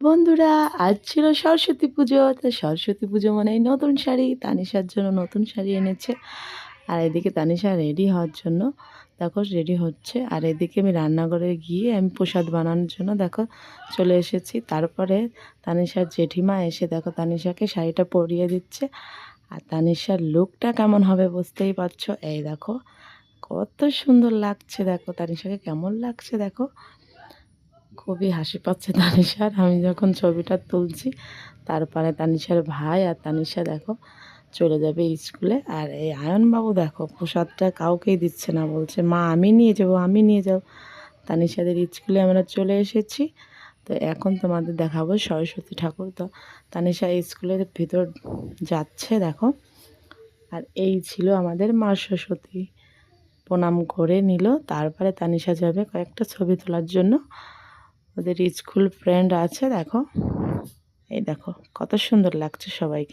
বন্ধুরা, আজ ছিল সরস্বতী পুজো। তো সরস্বতী পুজো মানেই নতুন শাড়ি। তানিশার জন্য নতুন শাড়ি এনেছে। আর এদিকে তানিশা রেডি হওয়ার জন্য দেখো রেডি হচ্ছে। আর এদিকে আমি রান্নাঘরে গিয়ে আমি প্রসাদ বানানোর জন্য দেখো চলে এসেছি। তারপরে তানিশার জেঠিমা এসে দেখো তানিশাকে শাড়িটা পরিয়ে দিচ্ছে। আর তানিশার লুকটা কেমন হবে বুঝতেই পারছো। এই দেখো কত সুন্দর লাগছে, দেখো তানিশাকে কেমন লাগছে দেখো। খুবই হাসি পাচ্ছে তানিশার। আমি যখন ছবিটা তুলছি তারপরে তানিশার ভাই আর তানিশা দেখো চলে যাবে স্কুলে। আর এই আয়নবাবু দেখো প্রসাদটা কাউকেই দিচ্ছে না, বলছে মা আমি নিয়ে যাবো, আমি নিয়ে যাবো। তানিশাদের স্কুলে আমরা চলে এসেছি। তো এখন তোমাদের দেখাবো সরস্বতী ঠাকুর। তো তানিশা স্কুলের ভিতর যাচ্ছে দেখো। আর এই ছিল আমাদের মা সরস্বতী। প্রণাম করে নিল, তারপরে তানিশা যাবে কয়েকটা ছবি তোলার জন্য। ওদের স্কুল ফ্রেন্ড আছে দেখো। এই দেখো কত সুন্দর লাগছে সবাইকে।